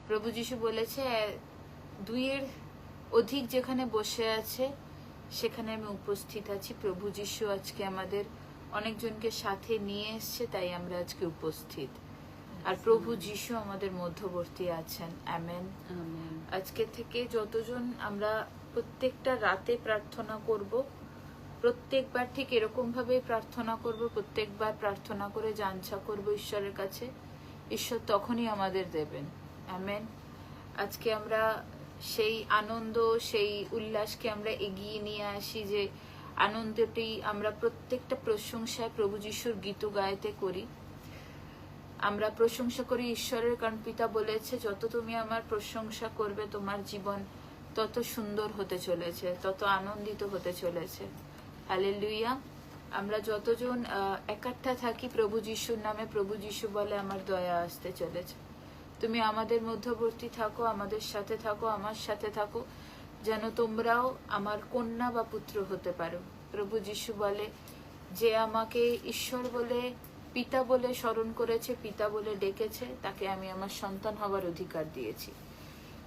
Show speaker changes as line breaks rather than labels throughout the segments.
প্রভু যিশু বলেছে, দুইয়ের অধিক যেখানে বসে আছে সেখানে আমি উপস্থিত আছি। প্রভু যিশু আজকে আমাদের অনেকজনকে সাথে নিয়ে এসছে, তাই আমরা আজকে উপস্থিত। আর প্রভু যিশু আমাদের মধ্যবর্তী আছেন। আমেন। আজকে থেকে যতজন আমরা প্রত্যেকটা রাতে প্রার্থনা করব, প্রত্যেকবার ঠিক এরকম ভাবে প্রার্থনা করব, প্রত্যেকবার প্রার্থনা করে জানছা করব ঈশ্বরের কাছে, ঈশ্বর তখনই আমাদের দেবেন। আমেন। আজকে আমরা সেই আনন্দ, সেই উল্লাসকে আমরা এগিয়ে নিয়ে আসি, যে আনন্দটি আমরা প্রত্যেকটা প্রশংসায় প্রভু যিশুর গীত গাইতে করি। আমরা প্রশংসা করি ঈশ্বরের, কারণ পিতা বলেছে যত তুমি আমার প্রশংসা করবে তোমার জীবন তত সুন্দর হতে চলেছে, তত আনন্দিত হতে চলেছে। হালেলুয়া। আমরা যতজন একাট্টা থাকি প্রভু যিশুর নামে, প্রভু যিশু বলে আমার দয়া আসতে চলেছে। তুমি আমাদের মধ্যবর্তী থাকো, আমাদের সাথে থাকো, আমার সাথে থাকো, যেন তোমরাও আমার কন্যা বা পুত্র হতে পারো। প্রভু যিশু বলে, যে আমাকে ঈশ্বর বলে, পিতা বলে স্মরণ করেছে, পিতা বলে ডেকেছে, তাকে আমি আমার সন্তান হওয়ার অধিকার দিয়েছি।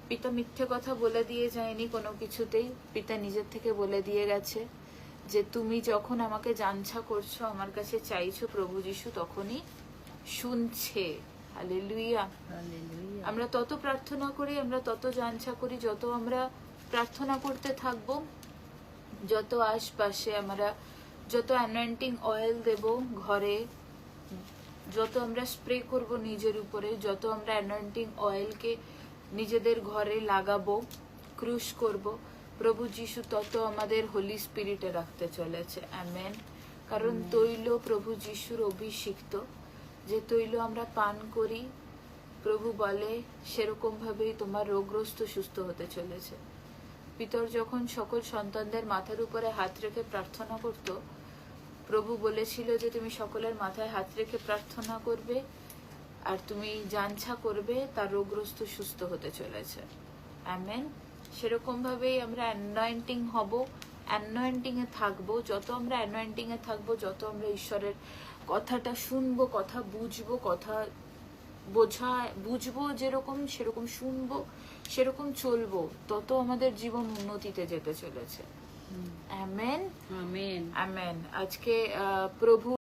পিতা মিথ্যে কথা বলে দিয়ে যায়নি কোনো কিছুতেই। পিতা নিজের থেকে বলে দিয়ে গেছে যে তুমি যখন আমাকে জানছা করছো, আমার কাছে চাইছো, প্রভু যিশু তখনই শুনছে। হালেলুয়া। আমরা তত প্রার্থনা করি, আমরা তত জানছা করি, যত আমরা প্রার্থনা করতে থাকবো, যত আশপাশে আমরা যত অ্যানোয়েন্টিং অয়েল দেব ঘরে, যত আমরা স্প্রে করব নিজের উপরে, যত আমরা অ্যানোয়েন্টিং অয়েলকে নিজেদের ঘরে লাগাবো, ক্রুশ করব, প্রভু যিশু তত আমাদের হোলি স্পিরিটে রাখতে চলেছে। আমেন। কারণ তৈল প্রভু যিশুর অভিষিক্ত, যে তৈল আমরা পান করি, প্রভু বলে সেরকম ভাবেই তোমার রোগগ্রস্ত সুস্থ হতে চলেছে। পিতর যখন সকল সন্তানদের মাথার উপরে হাত রেখে প্রার্থনা করত, প্রভু বলেছিল যে তুমি সকলের মাথায় হাত রেখে প্রার্থনা করবে, আর তুমি জানছা করবে, তার রোগগ্রস্ত সুস্থ হতে চলেছে। আমেন। সেরকম ভাবেই আমরা অ্যানোয়েন্টিং হব, অ্যানোয়েন্টিং এ থাকবো। যত আমরা অ্যানোয়েন্টিং এ থাকবো, যত আমরা ঈশ্বরের কথাটা শুনবো, কথা বুঝবো, কথা বুঝবো, যেরকম সেরকম শুনবো, সেরকম চলবো, তত আমাদের জীবন উন্নতিতে যেতে চলেছে। আমেন। আমেন। আমেন। আজকে প্রভু